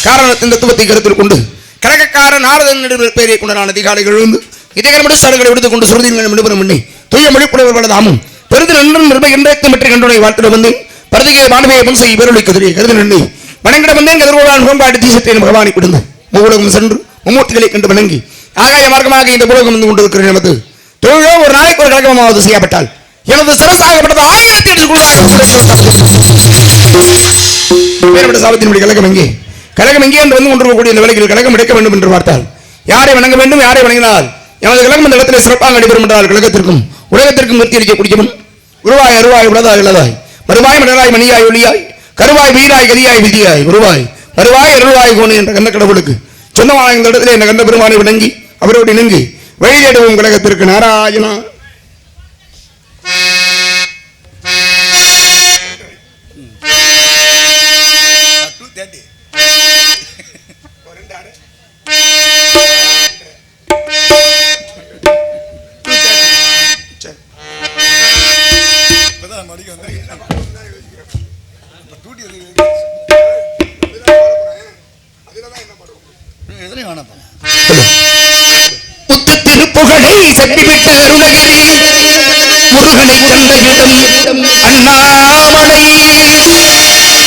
காரணத்தின் தத்துவத்தை கருத்தில் கொண்டு கரகக்கார நாரதன் பெயரை கொண்டான அதிகாரிகள் எழுந்து இதயங்களை சடங்களை எடுத்துக் கொண்டு சுருதிகள் நிபுணம் பண்ணி தூய மொழிப்புலவர் வளதாமும் பெருது நன்றன் நிர்பகின்றத்தை மற்ற கண்டுனை வாழ்த்து வந்து பரதிகை மாணவியை முன்சை பேரொழிக்கு தெரிய கருது நன்றி வணங்கிட வந்தேன் கதிர்கோளான் மேம்பாட்டு தீசத்தை பகவானை கொடுத்து மூலகம் சென்று மும்மூர்த்திகளை கண்டு வணங்கி ஆகாய மார்க்கமாக இந்த உலகம் வந்து கொண்டிருக்கிற நமது தொழிலோ ஒரு நாளைக்கு ஒரு கழகமாவது செய்யப்பட்டால் எனது சிறப்பாகப்பட்டது 1800 சாபத்தினுடைய கழகம் எங்கே கழகம் எங்கே என்று வந்து கொண்டிருக்கக்கூடிய இந்த வேலையில் கழகம் எடுக்க வேண்டும் என்று பார்த்தால் யாரை வணங்க வேண்டும் யாரை வணங்கினால் எனது கழகம் இந்த இடத்திலே சிறப்பாக நடைபெறும் என்றால் கழகத்திற்கும் உலகத்திற்கும் நிறுத்தி அளிக்க குடிக்கணும் உருவாய் அருவாய் உலதாய் இளதாய் மறுவாய் மலராய் மணியாய் ஒளியாய் கருவாய் வீராய் கதியாய் விதியாய் உருவாய் மறுவாய் அருள்வாய் கோணி என்ற கண்ட கடவுளுக்கு சொந்தமான இந்த இடத்திலே இந்த கண்ட பெருமானை வணங்கி அவரோடு இணங்கி வழிநேடுவோம் கழகத்திற்கு நாராயணா. புகழை சட்டிவிட்ட அருணகிரி முருகனை கண்ட இடம் அண்ணாமலை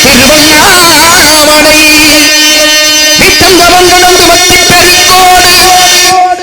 திருவண்ணாமலை விட்டங்கவங்களும் பக்தி பெருங்கோடு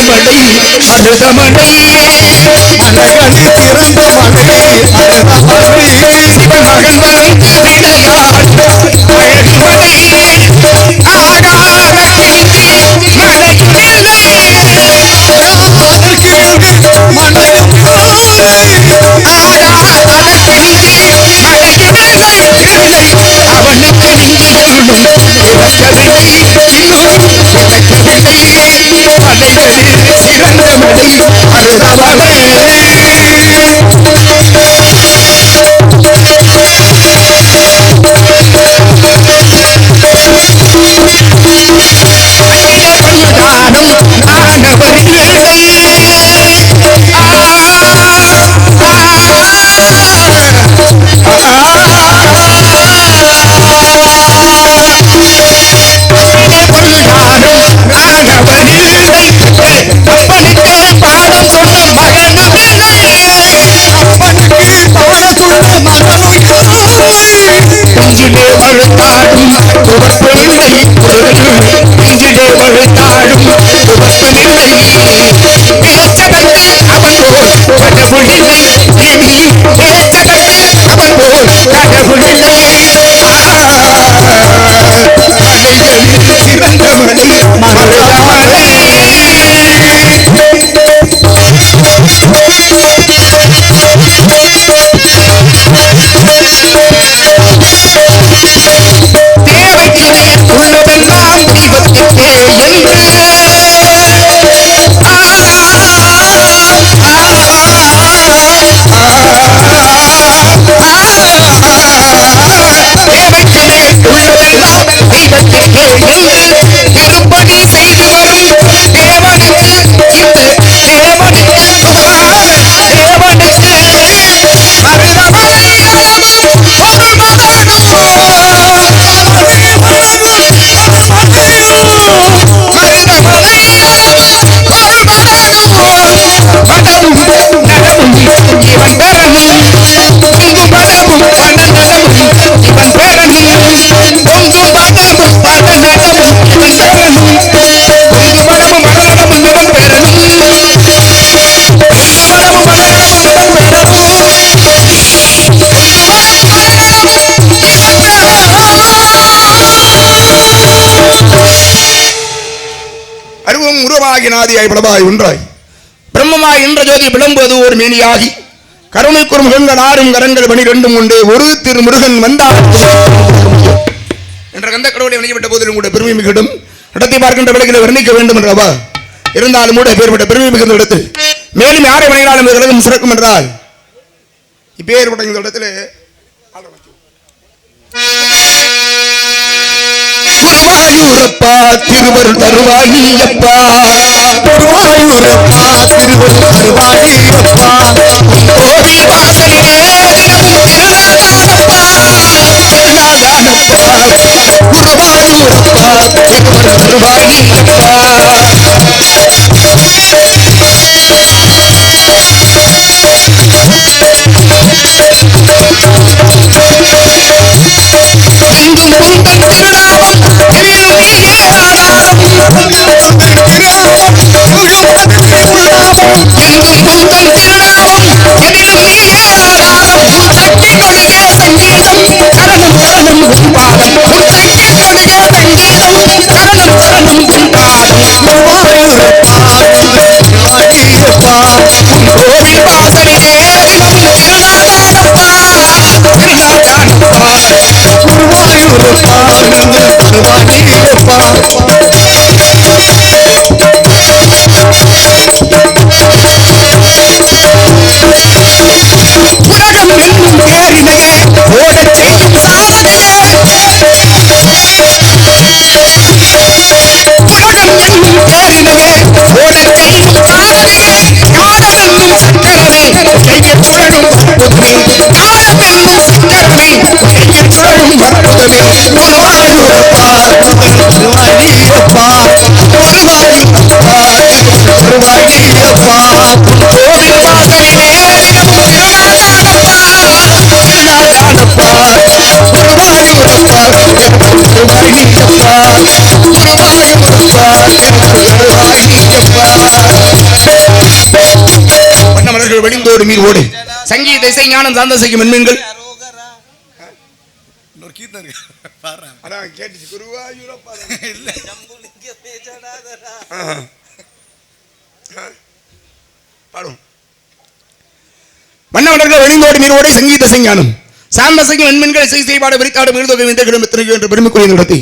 மழை அழுத மழை மலைகளில் பிறந்த மழை அழுத மழை சிவமகன் வந்து விளையாட அழகு மழை ஆடாத கிழங்கு மழையும் இல்லை ஆடாத கிழங்கு மழையும் அவனுக்கு நீங்களும் பிறக்கவில்லை இன்னும் பிறக்கவில்லை மலைகளில் சிறந்த மலை அழுத மலை நெஞ்சிலே வழுத்தாடும் துவப்பமில்லை நெஞ்சிலே வழுத்தாடும் துவப்பமில்லை பேச்சதற்கு அவன் போல் கடவுளில்லை தேவி பேச்சதற்கு அவன் போல் கடவுளில்லை மலைகளில் சிறந்த மலை மருதமலை உள்ளதெல்லாம் தெய்வத்திற்கே என்று தேவர்களே உள்ளதெல்லாம் தெய்வத்திற்கே என்று திருப்பணி செய்து வரும் தேவனுக்கு இந்த தேவனுக்கு மருதமலை இவன் பெறமும் பொங்கு பதமும் படநடமும் இவன் பெறமும் பொங்கு பதமும் படநடமும் இவன் பெறமும் பொங்கு பதமும் படநடமும் இவன் பெறமும் பதமும் படநடமும் இவன் பெறமும் அறிவும் உருவாகி நாதியாய் பலவாய் ஒன்றாய் பிரம்மமாய் என்ற ஜோதி விளம்புவது ஒரு மேனியாகி கருணைக்குறு முகங்கள் ஆறும் கரங்கள் 12 உண்டு ஒரு திருமுருகன் வந்தார் என்ற கந்த கடவுளை வணங்கிவிட்ட போதிலும் கூட பெருமை மிகடும் நடத்தி பார்க்கின்ற விலகில வர்ணிக்க வேண்டும் என்றவா இருந்தாலும் கூட பேர்பட்ட பெருமை மிகுந்த இடத்தில் மேலும் யாரை வணங்கினாலும் இந்த கழகம் சிறக்கும் என்றால் இப்பேற்பட்ட இந்த இடத்துல குருவாயூரப்பா திருவருள் தருவாயியப்பா குருவாயூரப்பா திருவருள் தருவாயியப்பா கோவில் வாசலிலே தினமும் திருநாதானப்பா திருநாதானப்பா குருவாயூரப்பா திருவருள் தருவாயியப்பா எங்கும் உந்தன் திருநாமம் எனினும் நீயே ஆதாரம் எங்கும் உந்தன் திருநாமம் எனினும் நீயே ஆதாரம் சக்தி கொடியே சங்கீதம் சரணம் சரணம் கும்பாதம் சக்தி கொடியே சங்கீதம் சரணம் சரணம் கும்பாதம் குருவாயூரப்பா திருவாயூரப்பா கோவில் வாசலிலே தினமும் திருநாதானப்பா திருநாதானப்பா குருவாயூரப்பா தருவாயியப்பா உலகம் என்னும் தேரினையே ஓடச் செய்யும் சாரதியே உலகம் என்னும் தேரினையே ஓடச் செய்யும் சாரதியே ஞானம் என்னும் சக்கரமே கையில் சுழலும் அற்புதமே ஞானம் என்னும் சக்கரமே கையில் சுழலும் அற்புதமே குருவாயூரப்பா திருவாயியப்பா குருவாயூரப்பா திருவாயியப்பா கோவில் வாசலிலே தினமும் திருநாதானப்பா திருநாதானப்பா குருவாயூரப்பா திருவாயியப்பா குருவாயூரப்பா திருவாயியப்பா வண்ணமலர்கள் வெடிந்தோடு மீர் ஓடு சங்கீத இசை ஞானம் சார்ந்த செய்யும் மென்மீன்கள் வண்ணமலர்கள் வெடிந்தோடு மீர் ஓடு சங்கீத இசை ஞானம் சார்ந்த செய்யும் மென்மீன்கள் இசை செய்பாடு விரித்தாடு மீர்தொகை என்று பெருமைக்குரிய நடத்தி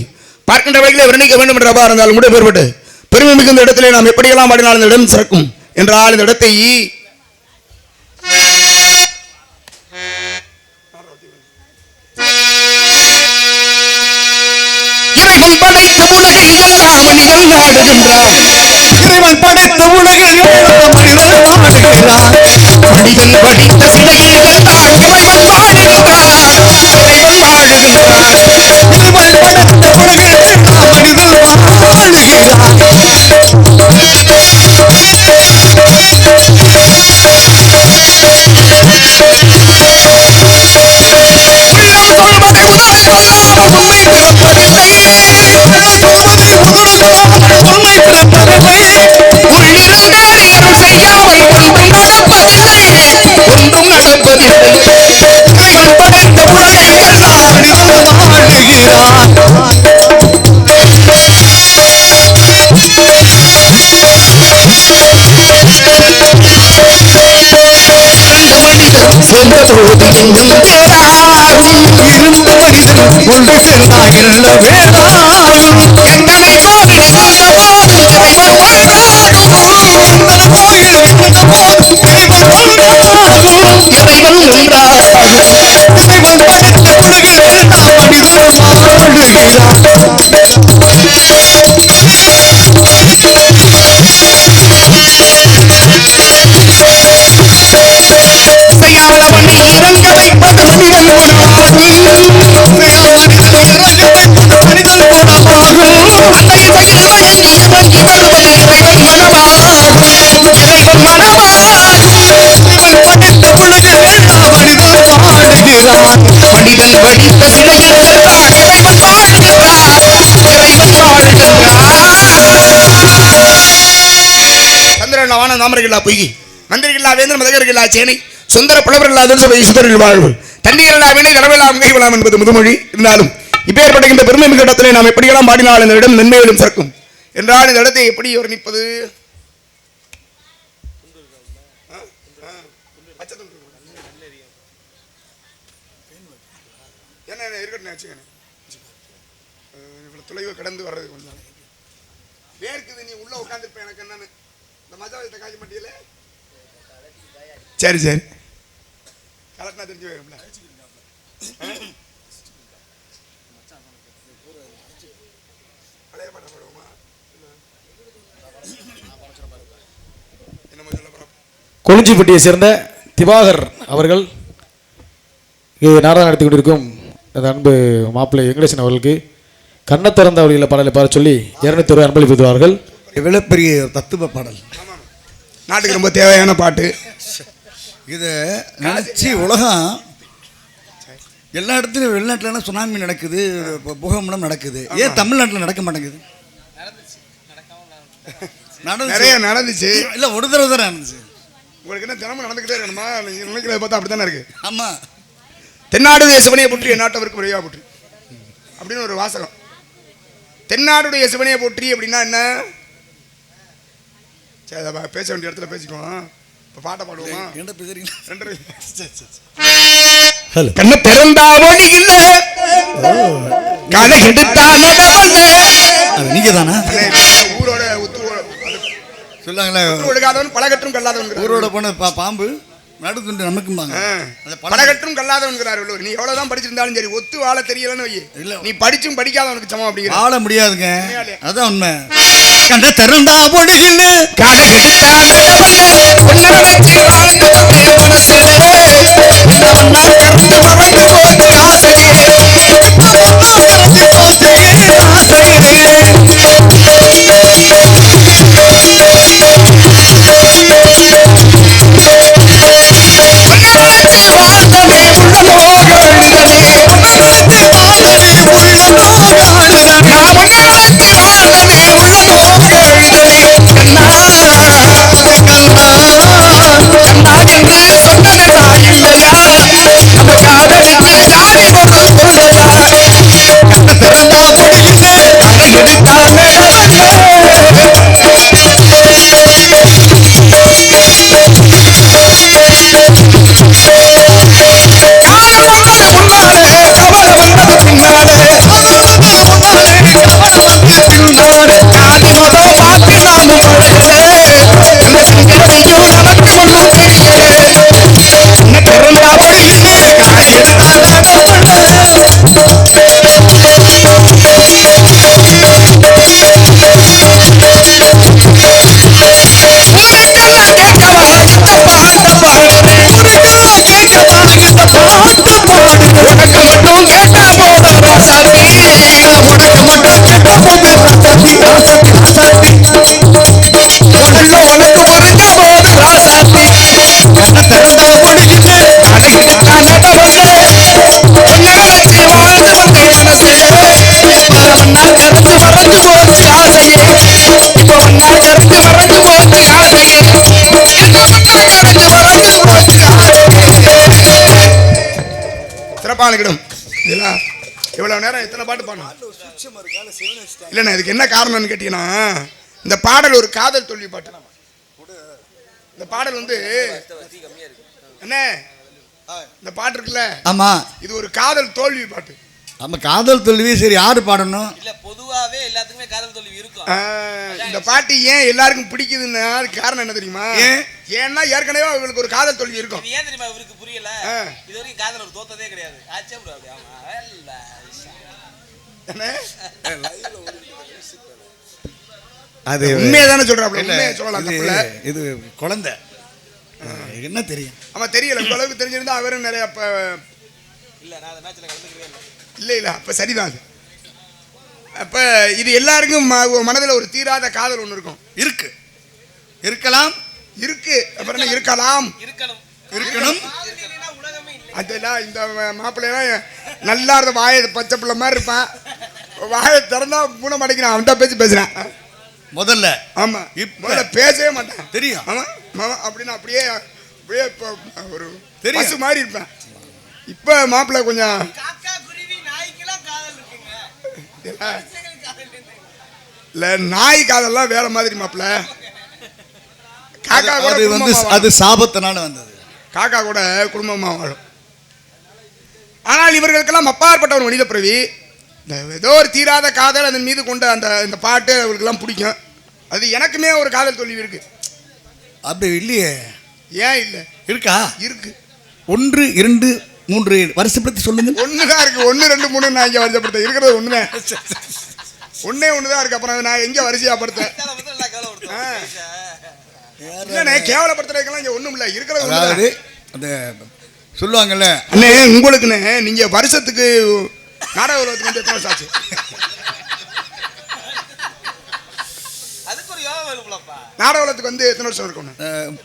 பார்க்கின்ற வகையிலே வர்ணிக்க வேண்டும் என்ற அபாரம் இருந்தால் முடிவு பெறப்பட்டு பெருமை மிகுந்த இடத்திலே நாம் எப்படியெல்லாம் பாடினால் இந்த இடம் சிறக்கும் என்றால் இந்த இடத்தை இறைவன் படைத்த உலகில் எல்லாம் மனிதன் நாடுகின்றான். இறைவன் படைத்த உலகில் எல்லாம் மனிதன் நாடுகிறான். மனிதன் படித்த சிலையில் தான் இறைவன் வாழுகின்றான். இறைவன் வாழுகின்றான். இறைவன் படைத்த உலகில் எல்லாம் மனிதன் வாழுகிறான். ஒன்று சேர்ந்தால் எல்ல வேண்டாம். எத்தனை கோவில் இருந்த போதும் இறைவன் ஒன்றாகும். கோயில் இருந்த போதும் இறைவன் ஒன்றாகும். இறைவன் ஒன்றாகும். இறைவன் படைத்த உலகில் எல்லாம் மனிதன் வாழுகிறான். செய்யாதவனை இறங்க வைப்பது மனிதன் குணமாகும். மனிதன் குணமாகும். அன்னை வயிறு வணங்கி இறங்கி வருவது இறைவன் மனமாகும். இறைவன் மனமாகும். இறைவன் படைத்த உலகில் எல்லாம் மனிதன் வாழுகிறான். மனிதன் வடித்த சிலையில் தான் இறைவன் வாழுகின்றான். இறைவன் வாழுகின்றான். சந்திரன் வான தாமரைகளா பொய்கி மந்திரிகளா வேந்தர் மதகர்களா சேனை சுந்தர புலவர்களா சுந்தரில் வாழ்வு தண்டிகளா வினை தரவெல்லாம் கைவிலாம் என்பது முதுமொழி. இருந்தாலும் இப்பேற்பட்ட இந்த பெருமை மிக இடத்திலே நாம் எப்படியெல்லாம் பாடினால் இந்த இடம் நன்மையிலும் சிறக்கும் என்றால் இந்த இடத்தை எப்படி வர்ணிப்பது? தொலைவு கடந்து வர்றது கொஞ்சம் வேர்க்குது. நீ உள்ள உட்காந்துருப்ப எனக்கு என்னன்னு இந்த மஜாவத்தை காய்ச்ச மாட்டியல. சரி சரி கலட்டினா தெரிஞ்சு போயிரும்ல. பழைய பாட்டை பாடுவோமா? என்னமோ சொல்ல போறோம். கொளிஞ்சிப்பட்டியை சேர்ந்த திவாகர் அவர்கள் நாடகம் நடத்தி கொண்டிருக்கும் அன்பு மாப்பிள்ளை வெங்கடேசன் அவர்களுக்கு கண்ணத்திறந்த வழியில் பாடலை பாட சொல்லி 200 ரூபாய் அன்பளிப்புவார்கள். எவ்வளவு பெரிய தத்துவ பாடல். நாட்டுக்கு ரொம்ப தேவையான பாட்டு. இதை நினச்சி உலகம் எல்லா இடத்துலையும் வெளிநாட்டில் சுனாமி நடக்குது, பூகம்பம் நடக்குது, ஏன் தமிழ்நாட்டில் நடக்க மாட்டேங்குது? நிறைய நடந்துச்சு. இல்லை ஒரு தடவை தான் நடந்துச்சு. உங்களுக்கு என்ன தினமும் நடந்துக்கிட்டே இருக்கணுமா? நினைக்கிறத பார்த்தா அப்படி தானே இருக்கு. ஆமாம். தென்னாடுடைய சிவனையை போற்றி நாட்டவருக்கு விரைவா போற்றி அப்படின்னு ஒரு வாசகம். தென்னாடுடைய சிவனையை போற்றி அப்படின்னா என்ன? சரி அதை பேச வேண்டிய இடத்துல பேசிக்குவோம். இப்போ பாட்டை பாடுவோமா? கண்ண திறந்தா ஒளி இல்ல கதை எடுத்தா நடவல்ல. நீங்க தானே ஊரோட சொல்லாங்களே, ஒழுகாதவன் பலகற்றும் கல்லாதவன். ஊரோட போன பாம்பு நடுத்துண்டு நமக்கும்பாங்க. பலகற்றும் கல்லாதவன்கிறார் உள்ளவர். நீ எவ்வளவுதான் படிச்சிருந்தாலும் சரி ஒத்து வாழ தெரியலன்னு வை. இல்ல நீ படிச்சும் படிக்காதவனுக்கு சமம் அப்படிங்கிற வாழ முடியாதுங்க. அதான் உண்மை. கண்ட திறந்தா ஒளியில் கதை எடுத்தா நடவல்ல ஒன்னர வச்சு வாழ்ந்து மனசுல கறந்து மறந்து போட்டு ஆசையே சிறப்பான இதெல்லாம் இவ்வளவு நேரம் எத்தனை பாட்டு பாடணும் இல்லைண்ணா இதுக்கு என்ன காரணம்னு கேட்டீங்கன்னா இந்த பாடல் ஒரு காதல் தோல்வி பாட்டு. இந்த பாடல் வந்து என்ன இந்த பாட்டு இருக்குல்ல, ஆமா இது ஒரு காதல் தோல்வி பாட்டு. நம்ம காதல் தோல்வி சரி யாரு பாடணும்? இல்ல பொதுவாவே எல்லாத்துக்குமே காதல் தோல்வி இருக்கும். இந்த பாட்டு ஏன் எல்லாருக்கும் பிடிக்குதுன்னா அதுக்கு காரணம் என்ன தெரியுமா? ஏன்னா ஏற்கனவே அவங்களுக்கு ஒரு காதல் தோல்வி இருக்கும். ஏன் தெரியுமா இவருக்கு புரியல? இது வரைக்கும் காதல் ஒரு தோத்ததே கிடையாது. ஆச்சே ப்ரோ அப்படி. ஆமா அது உண்மையதானே சொல்றாப்ல. உண்மையை சொல்லலாம் தப்புல. இது குழந்தை என்ன தெரியும்? ஆமா தெரியல. உங்களுக்கு தெரிஞ்சிருந்தா அவரும் நிறைய இல்ல நான் அந்த மேட்ச்ல கலந்துக்கவே இல்லை. இல்ல அப்ப சரிதான். அப்ப இது எல்லாருக்கும் மனதில் ஒரு தீராத காதல் ஒண்ணு இருக்கும். இருக்கலாம் அப்புறம் என்ன இருக்கணும். அதெல்லாம் இந்த மாப்பிள்ளையெல்லாம் நல்லா இருந்த வாயை பச்சை பிள்ளை மாதிரி இருப்பான். வாயை திறந்தா மூண மாட்டேங்கிறான். அவன்கிட்ட பேசுறான் முதல்ல. ஆமா முதல்ல பேசவே மாட்டான். தெரியும். ஆமா அப்படின்னு அப்படியே ஒரு பசு மாதிரி இருப்பேன். இப்ப மாப்பிள்ளை கொஞ்சம் இல்ல நாய் காதெல்லாம் வேற மாதிரி மாப்பிள்ள. காக்கா கூட வந்து அது சாபத்தினால வந்தது. காக்கா கூட குடும்பமா வாழும். ஆனால் இவர்களுக்கெல்லாம் அப்பாற்பட்ட ஒரு மனித பிறவி. ஏதோ ஒரு தீராத காதல் அதன் மீது கொண்ட இந்த பாட்டு அவர்களுக்கெல்லாம் பிடிக்கும். அது எனக்குமே ஒரு காதல் தோல்வி இருக்கு. அப்படி இல்லையே. ஏன் இல்லை? இருக்கா? இருக்கு. 1 2 3 வருஷப்படுத்தி சொல்லுங்க. ஒண்ணுதான் இருக்கு. 1 2 3 நான் இங்க வருஷப்படுத்த இருக்கிறது ஒண்ணுதான். ஒண்ணுதான் இருக்கு. அப்புறம் நான் எங்க வரிசையா படுத்தேன் கேவலப்படுத்துறதுக்கெல்லாம் இங்க ஒண்ணும் இல்ல. இருக்கிறது அந்த சொல்லுவாங்கல்ல அண்ணே உங்களுக்குன்னு நீங்க வருஷத்துக்கு நாடக உலகத்துக்கு வந்து எத்தனை வருஷம் ஆச்சு? அதுக்கு ஒரு யோகம் வேணும்லப்பா. நாடக உலகத்துக்கு வந்து எத்தனை வருஷம் இருக்கும்?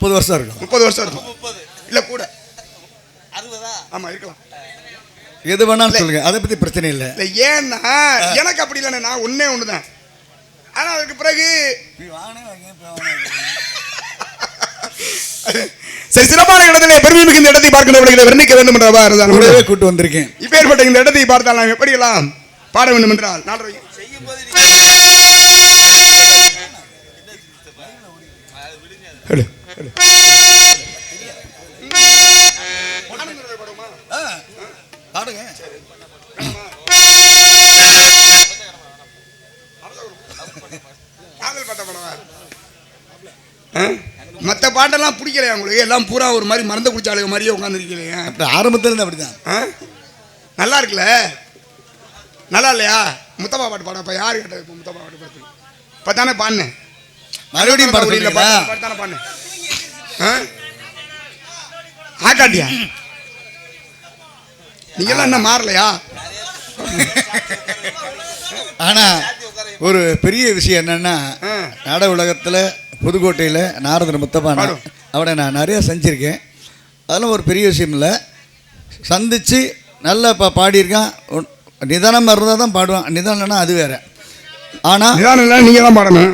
30 வருஷம் இருக்கும். 30 வருஷம் இருக்கும். 30 இல்ல கூட 60. ஆமா இருக்கலாம். எது வேணாலும் சொல்லுங்க, அதை பத்தி பிரச்சனை இல்லை. ஏன்னா எனக்கு அப்படி இல்லைண்ணே. நான் ஒண்ணுதான். ஆனா அதுக்கு பிறகு சரி சிறப்பான இடத்திலே பெருமை மிகுந்த இடத்தை பார்க்கின்றவர்களை வர்ணிக்க வேண்டும் என்றவாறு கூட்டு வந்திருக்கேன். இப்பேற்பட்ட இந்த இடத்தை பார்த்தால் நாம் எப்படியெல்லாம் பாட வேண்டும் என்றால் மற்ற பாட்டெல்லாம் பிடிக்கலையா உங்களுக்கு? எல்லாம் பூரா ஒரு மாதிரி மறந்து குடிச்சாளுங்க மாதிரியே உட்காந்துருக்கலையா? ஆரம்பத்துல இருந்து அப்படிதான். நல்லா இருக்குல்ல? நல்லா இல்லையா? முத்தப்பா பாட்டு பாட. இப்ப யாரு கேட்டது? முத்தப்பா பாட்டு பாட்டு இப்ப தானே பாடினேன். மறுபடியும் பாட்டு பாடினேன். ஆக்காட்டியா? நீங்கெல்லாம் என்ன மாறலையா? ஆனா ஒரு பெரிய விஷயம் என்னன்னா நாடக உலகத்துல புதுக்கோட்டையில் நாரதர் முத்தப்பான அவனை நான் நிறையா செஞ்சுருக்கேன். அதெல்லாம் ஒரு பெரிய விஷயம் இல்லை. சந்தித்து நல்லா பாடியிருக்கான். நிதானமாக இருந்தால் தான் பாடுவான். நிதானம் இல்லைன்னா அது வேறு. ஆனால் நிதானம் இல்லை நீங்கள் தான் பாடணும்.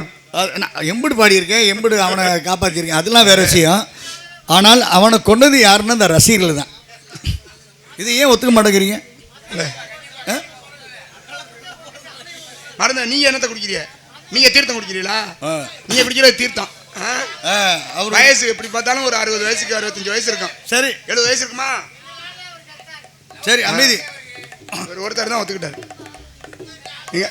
நான் எம்புடு பாடியிருக்கேன், எம்புடு அவனை காப்பாற்றியிருக்கேன், அதெல்லாம் வேறு விஷயம். ஆனால் அவனை கொண்டது யாருன்னா அந்த ரசிகர்கள் தான். இது ஏன் ஒத்துக்க மாட்டேங்கிறீங்க? மறந்த நீங்கள் என்னத்தை குடிக்கிறீங்க? நீங்க தீர்த்தம் குடிக்கிறீங்களா? நீங்க குடிக்கிறது தீர்த்தம். அவர் வயசு எப்படி பார்த்தாலும் ஒரு 60 வயசுக்கு 65 வயசு இருக்கும். சரி 70 வயசு இருக்குமா? சரி அமைதி. ஒருத்தர் தான் ஒத்துக்கிட்டாரு. நீங்க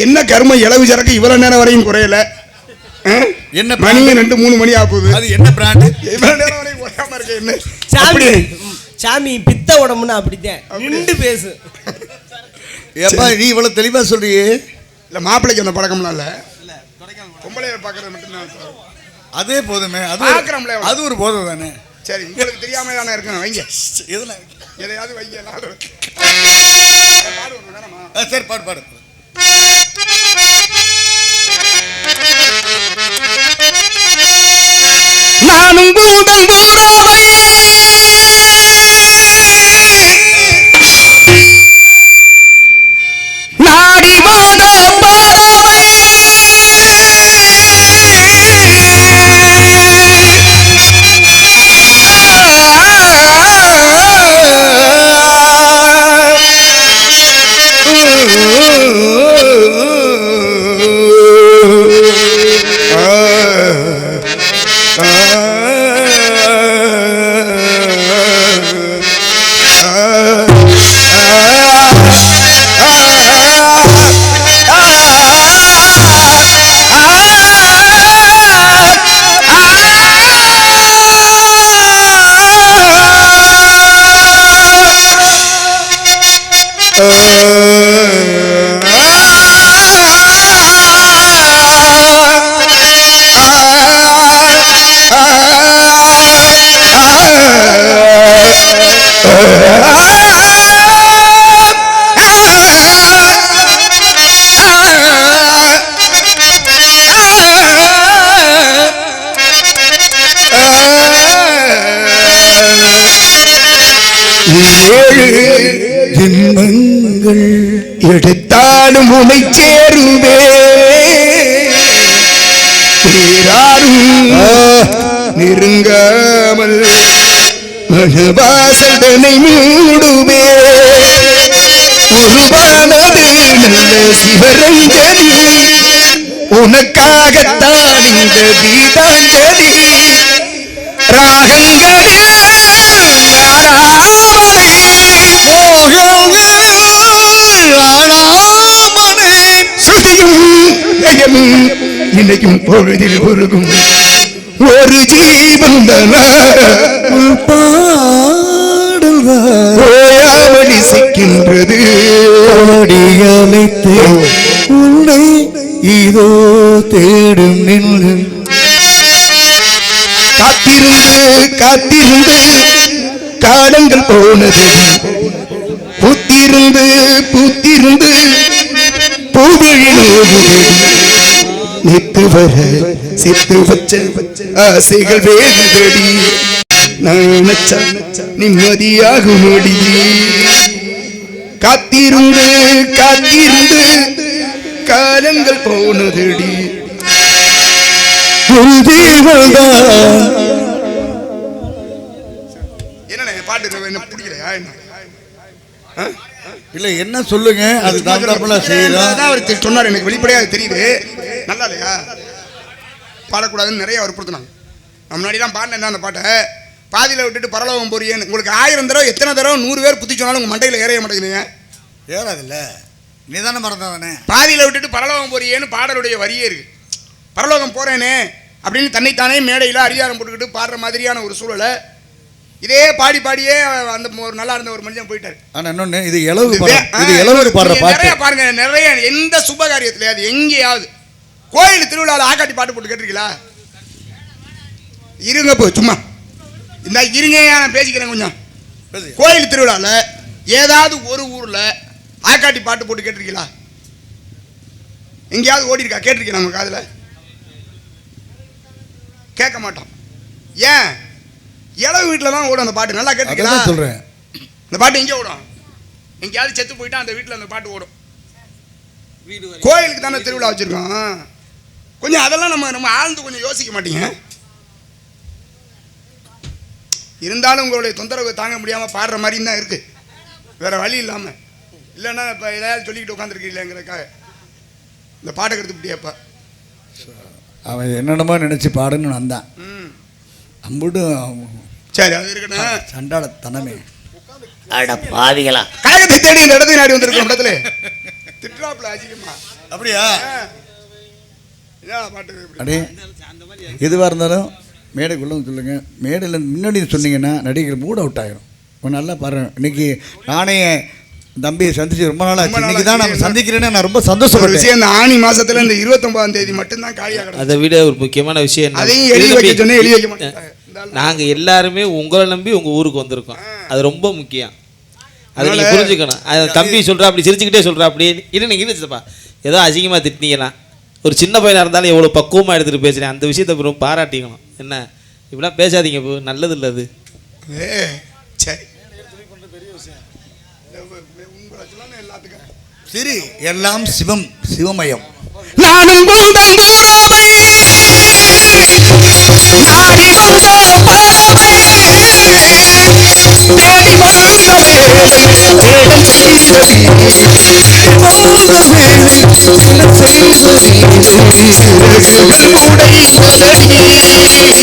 என்ன கர்மம் இளவு சரக்கு இவ்வளவு நேரம் வரையும் குறையல. என்ன மணி 2 3 மணி ஆகுது. அது என்ன பிராண்ட்? இவ்வளவு நேரம் வரையும் குறையாம இருக்கு. என்ன சாமி பித்த உடம்புன்னு அப்படித்தான் நின்று பேசு. ஏப்பா நீ இவ்வளவு தெளிவா சொல்றியே? இல்ல மாப்பிள்ளைக்கு அந்த பழக்கம்லாம் இல்ல. பொம்பளைய பாக்குறது மட்டும்தான். அதே போதுமே. அது ஒரு போதை தானே. சரி உங்களுக்கு தெரியாம தானே இருக்கணும். வைங்க எதையாவது வைங்க. சரி பாடு பாடு. நானும் கூடம் கூடாவை நாடி வாட பாவை ஏழு ஜென்மங்கள் எடுத்தாலும் உனை சேருவே நெருங்காமல் மனவாசதனை மூடுவே உருவானது நல்ல சிவரஞ்சனி உனக்காகத்தான் இந்த கீதாஞ்சலி ராகங்களில் ஸ்ருதியும் லயமும் இணையும் பொழுதில் உருகும் ஒரு ஜீவன் ஓயாமல் இசைக்கின்றது அழைத்து உன்னை இதோ தேடும் நின்று காத்திருந்து காத்திருந்து காலங்கள் போனது பூத்திருந்து பூத்திருந்து பூவிழினோடு நித்து வர சித்து வச்ச ஆசைகள் வேகுதடி நினைச்சா நிம்மதியாகும் நொடி காத்திருந்து காத்திருந்து காலங்கள் போனதடி என்ன பாட்டு என்ன பிடிக்கலையா என்ன இல்ல என்ன சொல்லுங்க அது தகுந்தாப்புல செய்யலாம் அவர் சொன்னார் எனக்கு வெளிப்படையா தெரியுது நல்லா இல்லையா பாடக்கூடாதுன்னு நிறைய வற்புறுத்தினாங்க முன்னாடிலாம் பாடினேன் அந்த பாட்டை பாதியில் விட்டுட்டு பரலோகம் போறியேன்னு உங்களுக்கு 1000 தடவை எத்தனை தடவை 100 பேர் புத்தி சொன்னாலும் உங்க மண்டையில் ஏறைய மாட்டேங்குதுங்க ஏறாதுல்ல நிதானம் மறந்தாதானே பாதியில் விட்டுட்டு பரலோகம் போறியேன்னு பாடலுடைய வரியே இருக்கு பரலோகம் போறேனே அப்படின்னு தன்னைத்தானே மேடையில் அரியாரம் போட்டுக்கிட்டு பாடுற மாதிரியான ஒரு சூழலை இதே பாடி பாடியே அந்த ஒரு நல்லா இருந்த ஒரு மனுஷன் போயிட்டாரு. ஆனா இன்னொன்னு இது இளவுக்கு பாடுற பாட்டு நிறைய பாருங்க, நிறைய எந்த சுப காரியத்திலேயாவது எங்கேயாவது கோயில் திருவிழாவில் ஆக்காட்டி பாட்டு போட்டு கேட்டிருக்கீங்களா? இருங்க போ சும்மா இந்த இருங்க, நான் பேசிக்கிறேன் கொஞ்சம். கோயில் திருவிழாவில் ஏதாவது ஒரு ஊரில் ஆக்காட்டி பாட்டு போட்டு கேட்டிருக்கீங்களா? எங்கேயாவது ஓடி இருக்கா? கேட்டிருக்கீங்க நம்ம காதில்? கேட்க மாட்டோம். ஏன்? இளவு வீட்டில் தான் ஓடும் அந்த பாட்டு. நல்லா கேட்டிருக்கீங்களா? சொல்கிறேன். இந்த பாட்டு எங்கே ஓடும்? எங்கேயாவது செத்து போயிட்டா அந்த வீட்டில் அந்த பாட்டு ஓடும். கோயிலுக்கு தானே திருவிழா வச்சுருக்கோம். கொஞ்சம் அதெல்லாம் நம்ம ஆழ்ந்து கொஞ்சம் யோசிக்க மாட்டீங்க. இருந்தாலும் உங்களுடைய தொந்தரவு தாங்க முடியாமல் பாடுற மாதிரி தான் இருக்குது, வேறு வழி இல்லாமல். இல்லைன்னா இப்போ ஏதாவது சொல்லிக்கிட்டு உட்காந்துருக்கீங்களேங்கிறதுக்காக இந்த பாட்டை கருத்துப்பட்டியாப்பா. அவன் என்னென்னமோ நினச்சி பாடுன்னு வந்தான். அம்புட்டு சரி, அது இருக்கட்டும். சண்டாள தனமே அட பாவிகளா, கழகத்தை தேடி இந்த இடத்தை நாடி வந்திருக்கோம். இடத்துல திட்டுறாப்புல அதிகமா. அப்படியா? பாட்டு அடே எதுவாக இருந்தாலும் மேடைக்குள்ளே சொல்லுங்க. மேடையில் முன்னாடி சொன்னீங்கன்னா நடிகர்கள் மூட் அவுட் ஆகிடும். கொஞ்சம் நல்லா பாருங்க. இன்னைக்கு நானே தம்பியை சந்திச்சு ரொம்ப நாள் ஆச்சு. இன்னைக்கு தான் நான் சந்திக்கிறேன்னு நான் ரொம்ப சந்தோஷப்படுறேன். விஷயம் இந்த ஆனி மாசத்துல இந்த 29ஆம் தேதி மட்டும்தான் காலியாக கிடக்கும். அதை விட ஒரு முக்கியமான விஷயம், அதையும் எழுதி வைக்க சொன்னேன், எழுதி வைக்க மாட்டேன். நாங்க எல்லாருமே உங்களை நம்பி உங்க ஊருக்கு வந்திருக்கோம். அது ரொம்ப முக்கியம். அதை நீங்க புரிஞ்சுக்கணும். அது தம்பி சொல்றா, அப்படி சிரிச்சுக்கிட்டே சொல்றா, அப்படி இல்லை நீங்க இருந்துச்சுப்பா ஏதோ அசிங்கமா திட்டினீங்கன்னா. ஒரு சின்ன பையனா இருந்தாலும் எவ்வளவு பக்குவமா எடுத்துட்டு பேசுறேன், அந்த விஷயத்தை ரொம்ப பாராட்டிக்கணும். என்ன இப்படிலாம் பேசாதீங்க, நல்லது இல்லை அது. சரி, சரி, எல்லாம் சிவம், சிவமயம். நானும் குந்தம் போராமை நாடி வந்த பாவை தேடி வந்த வேலை தேடல் செய்தவி வந்த வேலை என்ன செய்தவி சிறகுகள் உடைந்ததடி ஊதியில் நனைந்ததடி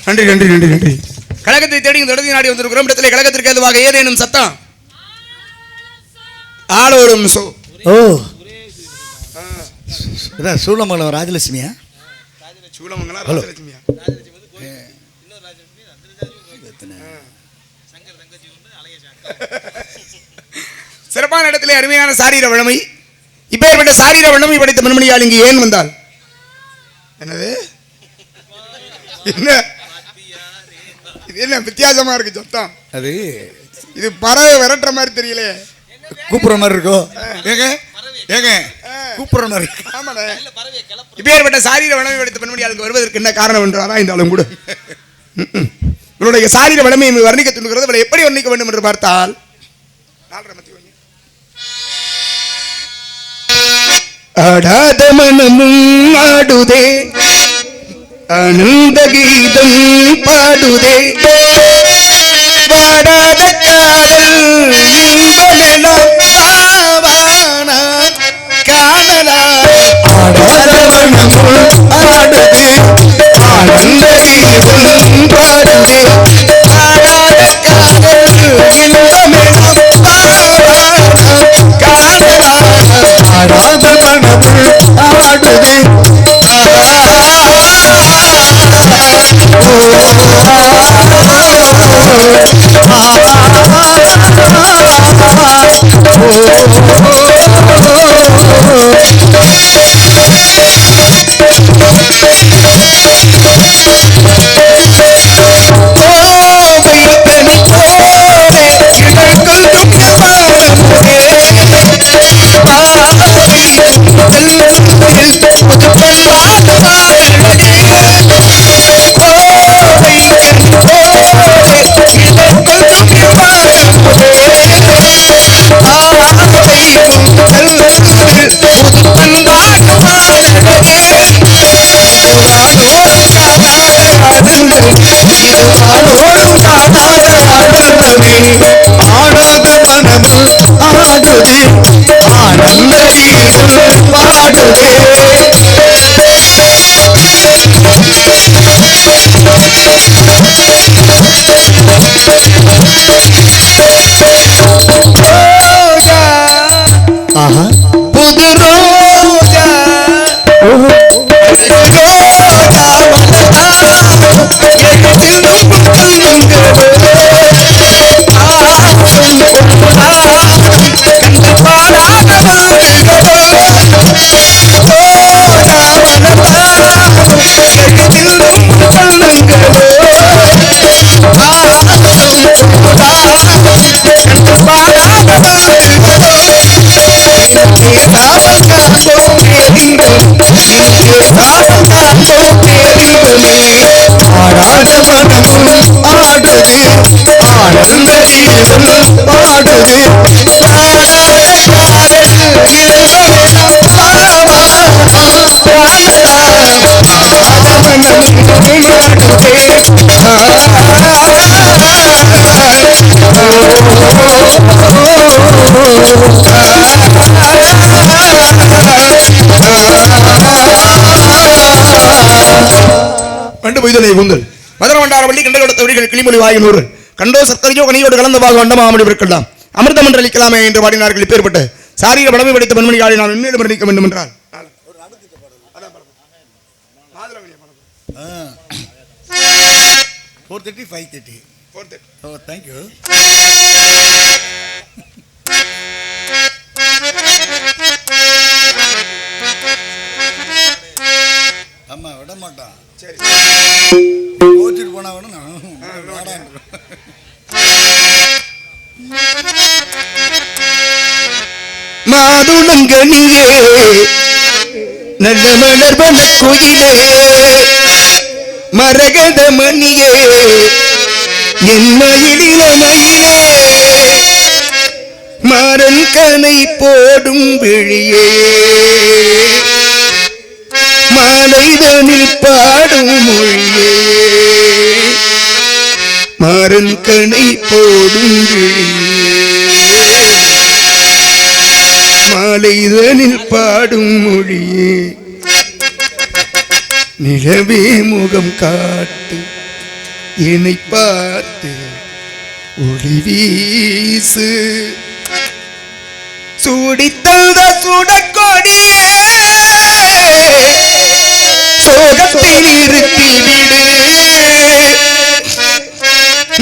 நன்றி நன்றி நன்றி நன்றி. கழகத்தை தேடி தொடர்ந்து நாடி வந்திருக்கிறோம். இடத்திலே கழகத்திற்கு எதுவாக ஏதேனும் சத்தம் ஆளோடும் ஓ இதான் சூளமங்கலம் ராஜலட்சுமியா? சூளமங்கலம் ராஜலட்சுமியா? சிறப்பான இடத்திலே அருமையான சாரீர வழமை. இப்பேற்பட்ட சாரீர வழமை படைத்த மண்மணியால் இங்கு ஏன் வந்தால் என்னது என்ன இது என்ன வித்தியாசமா இருக்கு சத்தம்? அது இது பறவை விரட்டுற மாதிரி தெரியல, கூப்பிடுற மாதிரி இருக்கோ? ஏங்க ஏங்க கூப்பிடுற மாதிரி. ஆமாடா. இப்பேற்பட்ட சாரீர வளமை படைத்த பெண்மணியாளுக்கு வருவதற்கு என்ன காரணம் என்று ஆராய்ந்தாலும் கூட இவருடைய சாரீர வளமையை வர்ணிக்க துணுகிறது. இவளை எப்படி வர்ணிக்க வேண்டும் என்று பார்த்தால் ஆடாத மனமும் ஆடுதே, ஆனந்த கீதம் பாடுதே, வாடாத காதல் இன்பமெல்லாம் காணலாம். ஆடாத மனமும் ஆடுதே, ஆனந்த கீதம் பாடுதே, வாடாத காதல் இன்பமெல்லாம் காணலாம். ஆடாத மனமும் ஆடுதே, ஆடாத மனமும் ஆடுதே ஆனந்த கீதம் பாடுதே ஆஹா புது ரோஜா ஆடாத மனமும் ஆடுதே ஆனந்த கீதம் பாடுதே கண்டு பொய்தனை உங்கள் மதுரவண்டாரவள்ளி கண்டை கொடுத்த வழிகள் கிளிமொழி வாயினூர் கண்டோ சர்க்கரையோ கனியோடு கலந்த பாக வண்டமாமணி இருக்கலாம் அமிர்தம் என்று அளிக்கலாமே என்று பாடினார்கள். இப்பேற்பட்ட சாரீர படமை படித்த பெண்மணியாளை நான் இன்னும் நிற்க வேண்டும் என்றால் 4:30 5:30 oh thank you அம்மா விட மாட்டான் சரி ஓட்டிட்டு போனா விட மாதுளங்கனியே நல்ல மலர்வன குயிலே மரகத மணியே என் மயிலின மயிலே மாறன் கனை போடும் விழியே மாலைதனில் பாடும் மொழியே மாறன் கனை போடும் விழியே மாலைதனில் பாடும் மொழியே நிலவே முகம் காட்டு என்னை பார்த்து ஒளி வீசு சூடித்தந்த சுடக்கொடியே சோகத்தில் நிறுத்தி விடு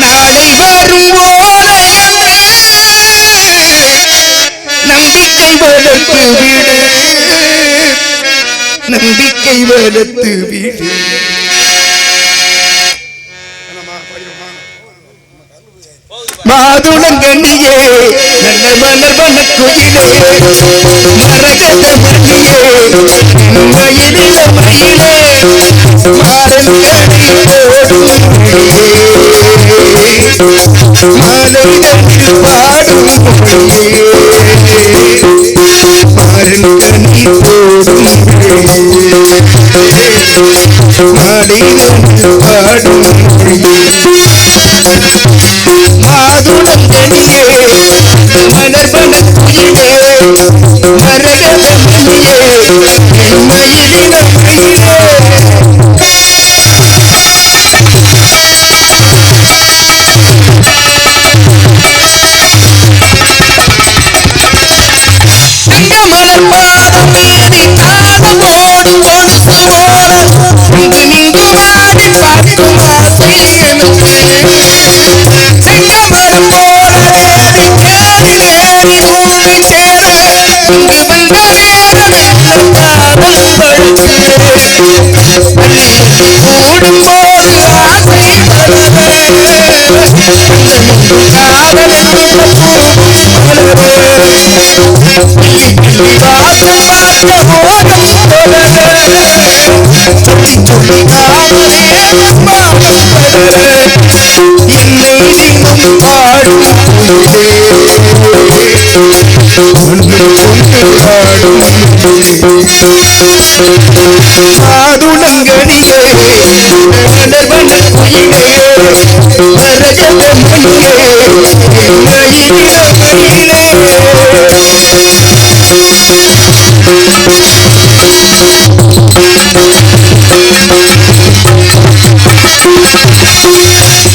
நாளை வரும் ஓலை நம்பிக்கை வளர்த்து விடு நம்பிக்கை வளர்த்து விடு மாதுளங்கண்ணியே நல்ல மலர்வன குயிலே மரகத மணியே மயிலில மயிலே மாறன் கனை போடும் மாலைதனில் பாடும் மொழியே மாறன் கனை போடும் மாலைதனில் பாடும் மொழியே மாதுளங்கனியே மலர்வன குயிலே மரகத மணியே என் மயிலின மயிலே தங்கமலர் பாதம் மீது தாளம் போடும் கொலுசு போல இங்கு நின்று வாடி பார்க்கும் ஆசை எனக்கு செங்கமலம் போல தேடி தேடி தேடி உன்னை சேர இங்கு வந்த நேரம் எல்லாம் காதல் பழுது பள்ளி கூடும் போது ஆசை மலர காதல் என்னை இன்னும் பாடும் மாதுளங்கனியே மலர்வன குயிலே மரகத மணியே மயிலின மயிலே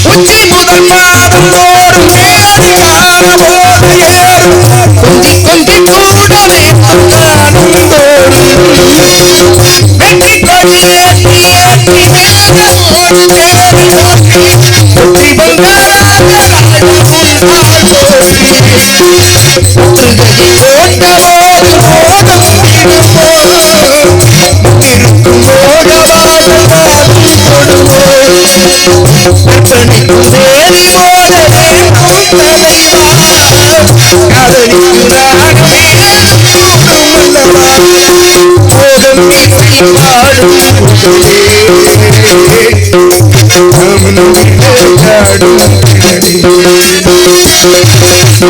உச்சி முதல் பாதம் தோறும் ஏறு காணவோடு ஏறும் கொஞ்சி கொஞ்சி கூடவே நானும் தோறும் வெற்றி கொடி ஏற்றி ஏற்றி மேகமோடு சேரும் புத்தி வந்தாத ராஜமும் புத்துகையை போட்ட போது மோகம் இருக்கும் மோகவாசம் கற்பனைக்கும் சேரி போல வேண்டும் தலைவா காதலிக்கும் ராகமே அல்லவா போகம் இசை பாடும்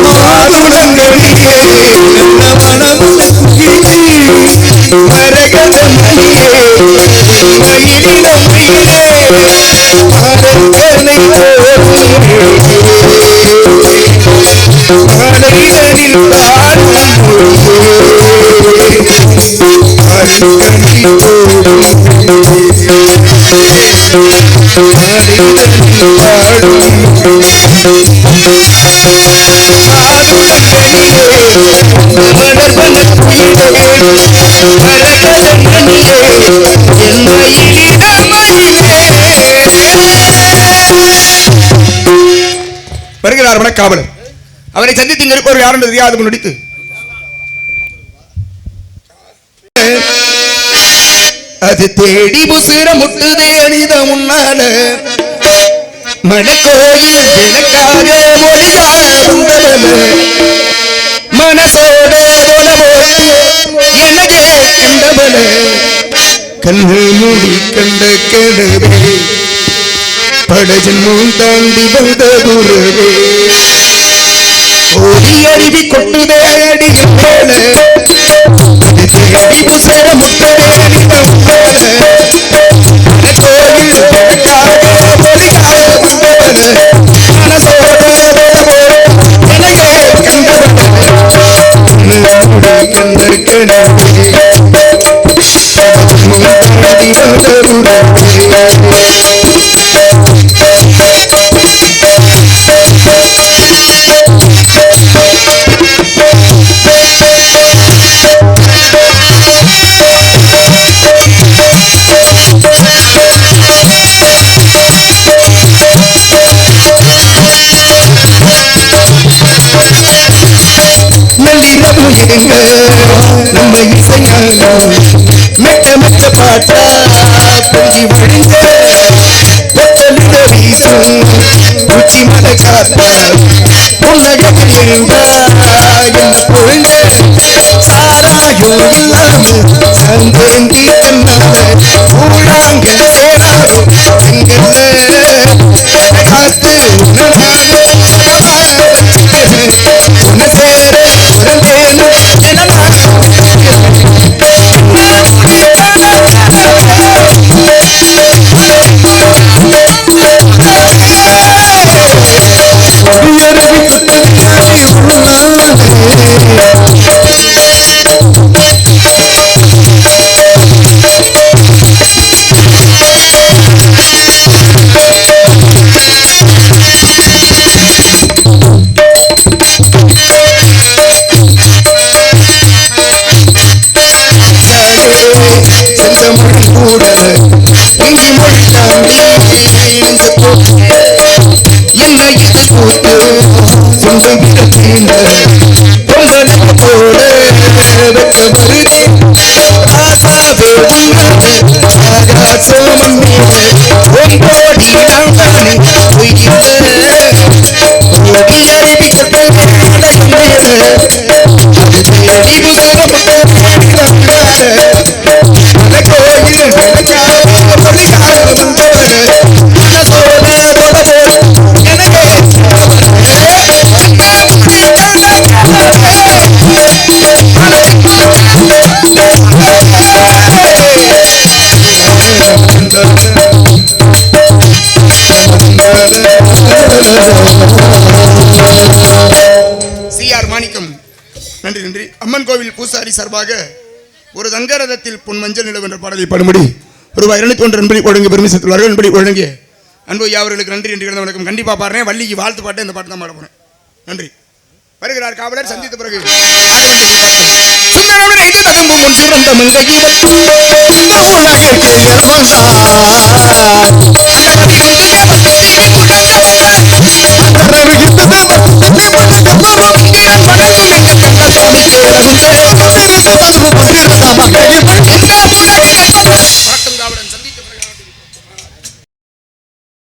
மாதுளங்கனியே மரகத மணியே மயிலின மயிலே மரங்கனை மலைதனில் பாடும் வருகிறார் வனக்காவலர். அவரை சந்தித்து இங்க இருப்பவர் யார் என்று தெரியாது நடித்து அது தேடி புசிற முட்டுதே அணித முன்னால மணக்கோயில் விளக்காக மொழியாக வந்தவன மனசோட தொல போட்டு என்னையே கண்டவன கண்ணு மூடி கண்ட கனவே பட ஜன்மம் தாண்டி வந்த துறவே ஓடி அருவி கொட்டுதே அடி மேல தேடி புசர முட்டதே அணித முன்னால கோயில் விளக்காக மொழியாக வந்தவன மனசோட தொல போட்டு என்னையே கண்டவன கண்ட கனவே நள்ளிரவு எங்க நம்ம இசையானோம் மெட்ட மெட்ட பாட்டா பொங்கி வழிந்த பொட்டலிட வீசும் உச்சி மலை காத்தா புன்னகையில் இருந்தா என்ன பொழுங்க சாராயோ இல்லாமல் சந்தேந்தி கண்ணால ஊழாங்க சேராரும் எங்கல்ல காத்து உணர்ந்தாலும் உன சேர உணர்ந்தேனும் செந்தமிழ் கூட இந்தி மொழி தாண்டி என்ன இது போட்டு சொந்த விடத்தீங்க பொங்கலுக்கு போல வெக்க வருது ஆசாவே ஆகாசம் மீது ஒன்போடி நான் தானே பொய்கின்ற ஓடி அருவி கொட்ட நன்றி நன்றி. அம்மன் கோவில் பூசாரி சார்பாக ஒரு தங்கரதத்தில் பொன் மஞ்சள் நிலவு என்ற பாடலை பாடும்படி ரூபாய் 201 என்பதை வழங்கி பெருமை சேர்த்துள்ளார்கள். என்பதை வழங்கிய அன்பு அவர்களுக்கு நன்றி என்று கிடந்த வணக்கம். கண்டிப்பாக பாடுறேன். வள்ளிக்கு வாழ்த்து பாட்டு இந்த பாட்டு தான் பாட போறேன். நன்றி. வருகிறார் காவலர். சந்தித்த பிறகு சுந்தரவன்